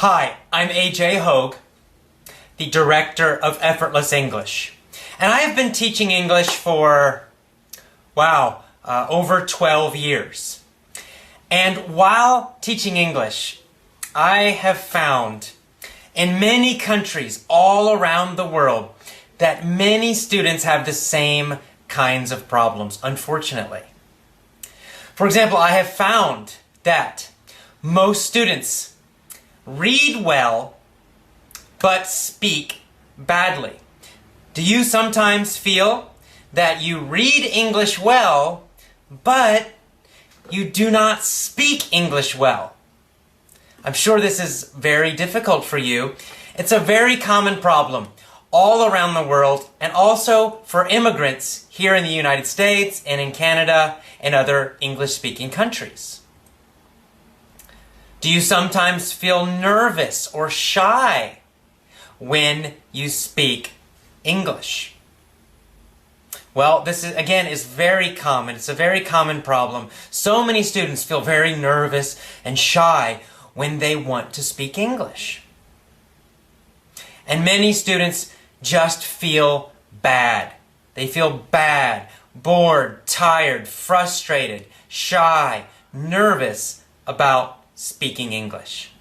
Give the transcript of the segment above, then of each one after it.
Hi, I'm AJ Hogue, the director of Effortless English. And I have been teaching English for, over 12 years. And while teaching English, I have found in many countries all around the world that many students have the same kinds of problems, unfortunately. For example, I have found that most students read well, but speak badly. Do you sometimes feel that you read English well, but you do not speak English well? I'm sure this is very difficult for you. It's a very common problem all around the world, and also for immigrants here in the United States and in Canada and other English-speaking countries. Do you sometimes feel nervous or shy when you speak English? Well, this is very common. It's a very common problem. So many students feel very nervous and shy when they want to speak English. And many students just feel bad. They feel bad, bored, tired, frustrated, shy, nervous about speaking English.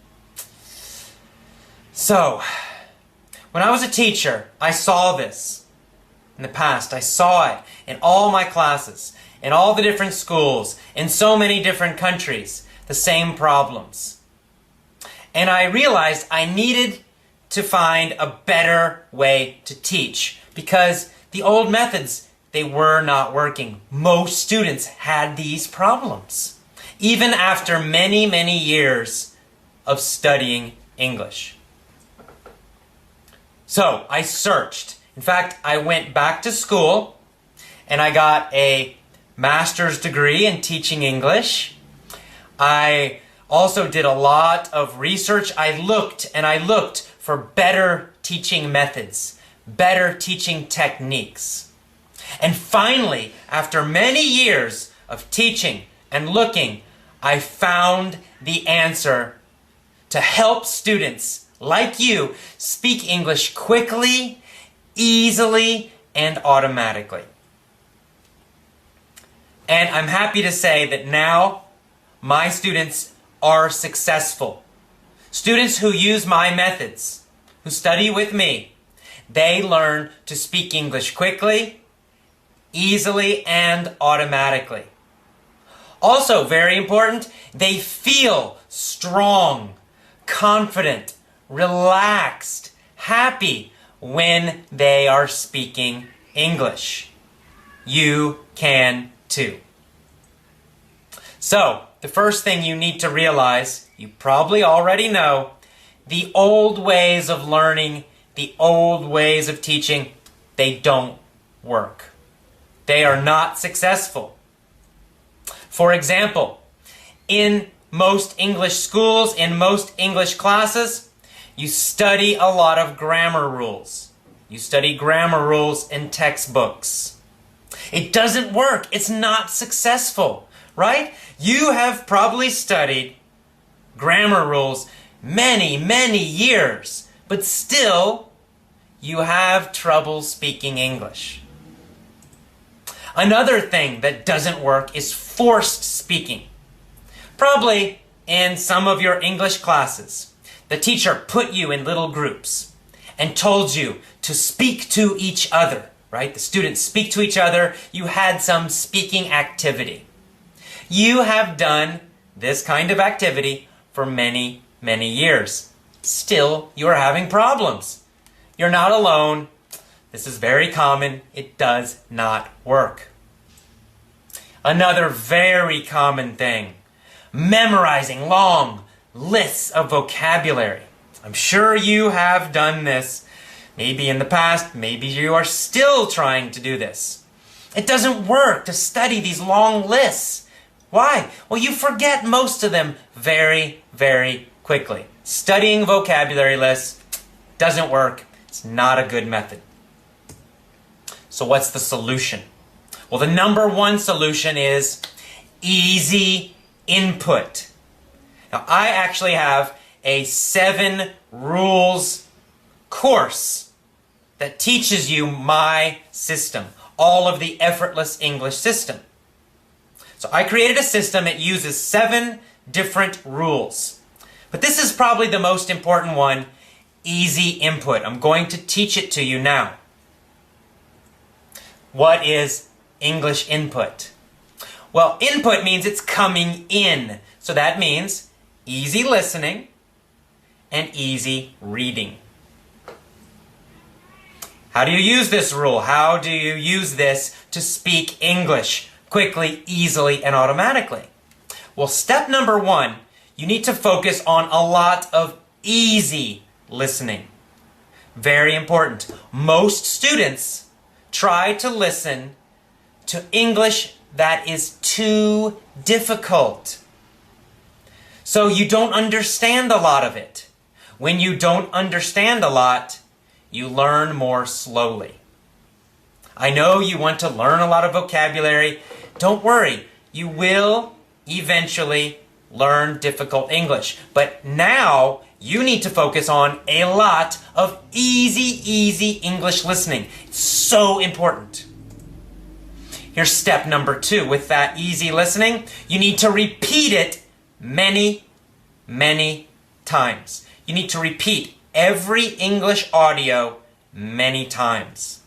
So, when I was a teacher, I saw this in the past. I saw it in all my classes, in all the different schools, in so many different countries, the same problems. And I realized I needed to find a better way to teach because the old methods, they were not working. Most students had these problems, even after many, many years of studying English. So I searched. In fact, I went back to school and I got a master's degree in teaching English. I also did a lot of research. I looked for better teaching methods, better teaching techniques. And finally, after many years of teaching and looking, I found the answer to help students like you speak English quickly, easily, and automatically. And I'm happy to say that now my students are successful. Students who use my methods, who study with me, they learn to speak English quickly, easily, and automatically. Also, very important, they feel strong, confident, relaxed, happy when they are speaking English. You can too. So, the first thing you need to realize, you probably already know, the old ways of learning, the old ways of teaching, they don't work. They are not successful. For example, in most English schools, in most English classes, you study a lot of grammar rules. You study grammar rules in textbooks. It doesn't work. It's not successful, right? You have probably studied grammar rules many, many years, but still you have trouble speaking English. Another thing that doesn't work is forced speaking. Probably in some of your English classes, the teacher put you in little groups and told you to speak to each other, right? The students speak to each other. You had some speaking activity. You have done this kind of activity for many, many years. Still, you are having problems. You're not alone. This is very common. It does not work. Another very common thing, memorizing long lists of vocabulary. I'm sure you have done this, maybe in the past, maybe you are still trying to do this. It doesn't work to study these long lists. Why? Well, you forget most of them very, very quickly. Studying vocabulary lists doesn't work. It's not a good method. So what's the solution? Well, the number one solution is easy input. Now, I actually have a 7 rules course that teaches you my system, all of the effortless English system. So I created a system. It uses 7 different rules. But this is probably the most important one, easy input. I'm going to teach it to you now. What is English input? Well, input means it's coming in. So that means easy listening and easy reading. How do you use this rule? How do you use this to speak English quickly, easily, and automatically? Well, step number 1, you need to focus on a lot of easy listening. Very important. Most students try to listen to English that is too difficult. So you don't understand a lot of it. When you don't understand a lot, you learn more slowly. I know you want to learn a lot of vocabulary. Don't worry, you will eventually learn difficult English. But now you need to focus on a lot of easy English listening. It's so important. Here's step number 2. With that easy listening, you need to repeat it many times. You need to repeat every English audio many times.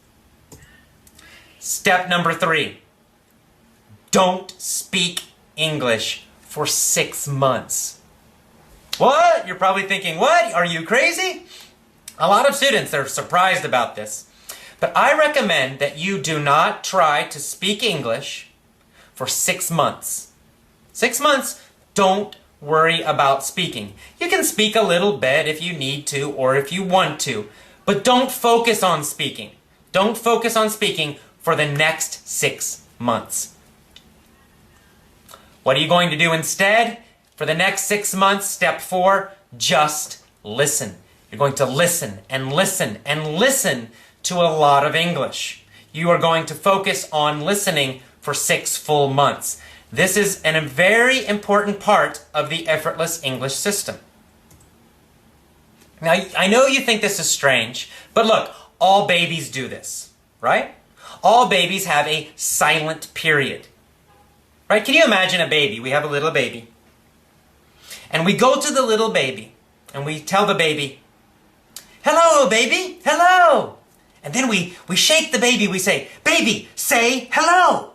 Step number 3. Don't speak English for 6 months. What? You're probably thinking, what? Are you crazy? A lot of students are surprised about this. But I recommend that you do not try to speak English for 6 months. 6 months, don't worry about speaking. You can speak a little bit if you need to or if you want to, but don't focus on speaking. Don't focus on speaking for the next 6 months. What are you going to do instead? For the next 6 months, step 4, just listen. You're going to listen and listen and listen to a lot of English. You are going to focus on listening for 6 full months. This is a very important part of the effortless English system. Now, I know you think this is strange, but look, all babies do this, right? All babies have a silent period, right? Can you imagine a baby? We have a little baby. And we go to the little baby, and we tell the baby, "Hello, baby, hello." And then we shake the baby, we say, "Baby, say hello."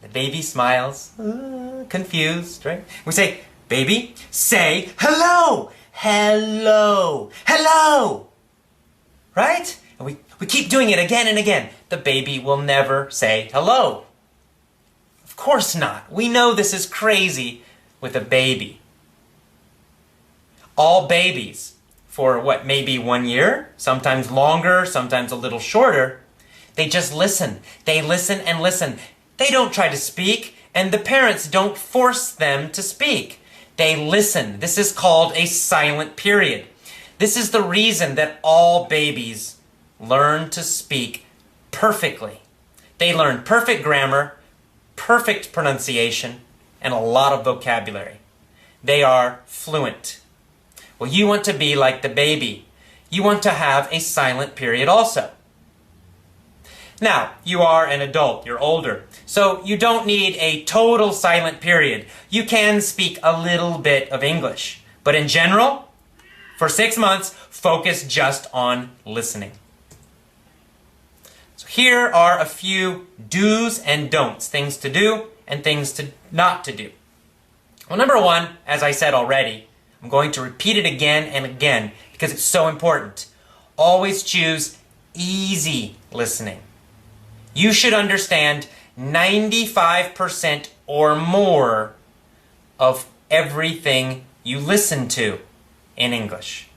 The baby smiles, confused, right? We say, "Baby, say hello, hello, hello." Right? And we keep doing it again and again. The baby will never say hello. Of course not. We know this is crazy with a baby. All babies, for what, maybe 1 year, sometimes longer, sometimes a little shorter, they just listen. They listen and listen. They don't try to speak, and the parents don't force them to speak. They listen. This is called a silent period. This is the reason that all babies learn to speak perfectly. They learn perfect grammar, perfect pronunciation, and a lot of vocabulary. They are fluent. Well, you want to be like the baby. You want to have a silent period also. Now, you are an adult, you're older, so you don't need a total silent period. You can speak a little bit of English. But in general, for 6 months, focus just on listening. So here are a few do's and don'ts, things to do and things to not to do. Well, number 1, as I said already, I'm going to repeat it again and again because it's so important. Always choose easy listening. You should understand 95% or more of everything you listen to in English.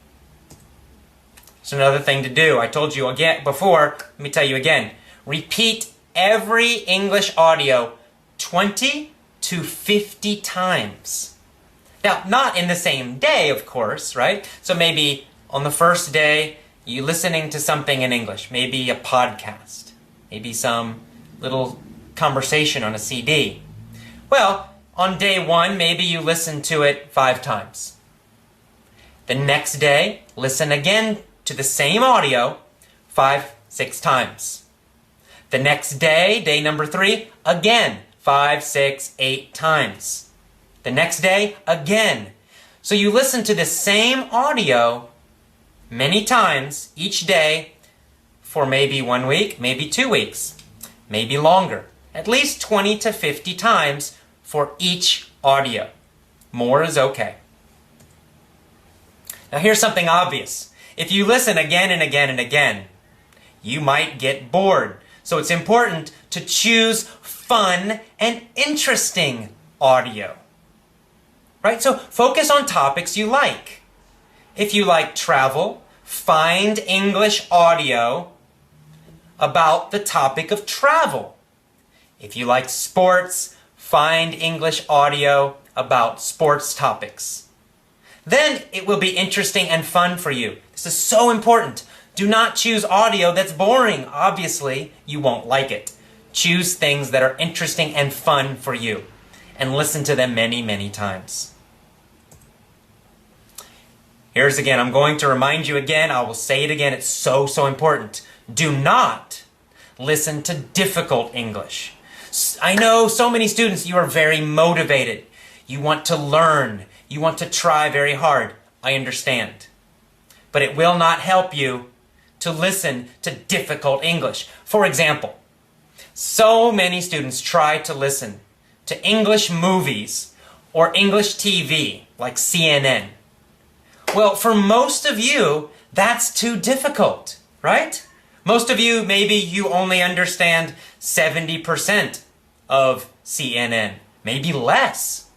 It's another thing to do. I told you again before, let me tell you again. Repeat every English audio 20 to 50 times. Now, not in the same day, of course, right? So maybe on the first day, you're listening to something in English, maybe a podcast, maybe some little conversation on a CD. Well, on day 1, maybe you listen to it 5 times. The next day, listen again to the same audio 5, 6 times. The next day, day number 3, again 5, 6, 8 times. The next day, again. So you listen to the same audio many times each day for maybe 1 week, maybe 2 weeks, maybe longer. At least 20 to 50 times for each audio. More is okay. Now here's something obvious. If you listen again and again and again, you might get bored. So it's important to choose fun and interesting audio. Right? So focus on topics you like. If you like travel, find English audio about the topic of travel. If you like sports, find English audio about sports topics. Then it will be interesting and fun for you. This is so important. Do not choose audio that's boring. Obviously, you won't like it. Choose things that are interesting and fun for you, and listen to them many, many times. Here's again, I'm going to remind you again, I will say it again, it's so, so important. Do not listen to difficult English. I know so many students, you are very motivated. You want to learn. You want to try very hard. I understand. But it will not help you to listen to difficult English. For example, so many students try to listen to English movies or English TV, like CNN. Well, for most of you, that's too difficult, right? Most of you, maybe you only understand 70% of CNN, maybe less.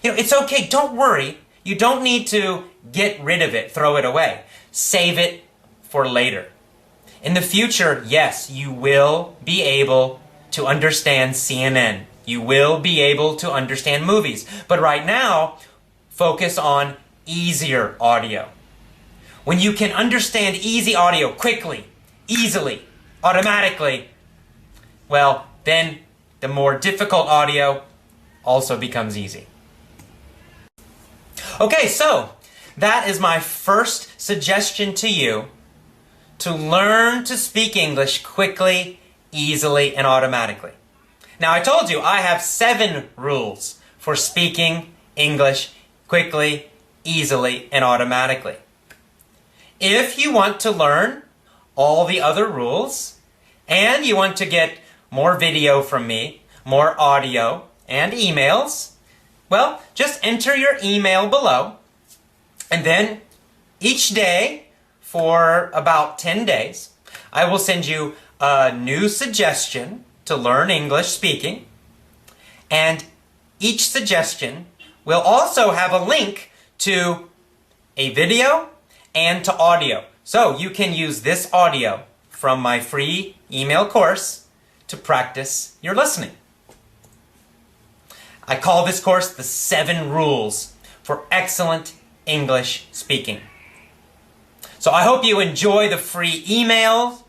You know, it's okay, don't worry. You don't need to get rid of it, throw it away. Save it for later. In the future, yes, you will be able to understand CNN. You will be able to understand movies. But right now, focus on easier audio. When you can understand easy audio quickly, easily, automatically, well, then the more difficult audio also becomes easy. Okay, so that is my first suggestion to you to learn to speak English quickly, easily, and automatically. Now, I told you I have 7 rules for speaking English quickly, easily, and automatically. If you want to learn all the other rules, and you want to get more video from me, more audio, and emails, well, just enter your email below, and then each day for about 10 days, I will send you a new suggestion to learn English speaking, and each suggestion will also have a link to a video and to audio. So you can use this audio from my free email course to practice your listening. I call this course the 7 Rules for Excellent English Speaking. So I hope you enjoy the free emails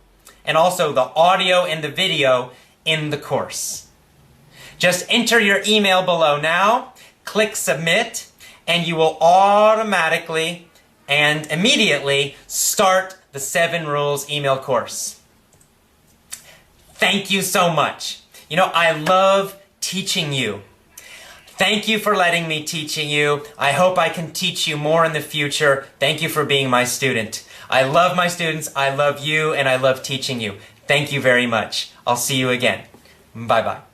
and also the audio and the video in the course. Just enter your email below now, click submit, and you will automatically and immediately start the 7 Rules email course. Thank you so much. You know, I love teaching you. Thank you for letting me teach you. I hope I can teach you more in the future. Thank you for being my student. I love my students, I love you, and I love teaching you. Thank you very much. I'll see you again. Bye-bye.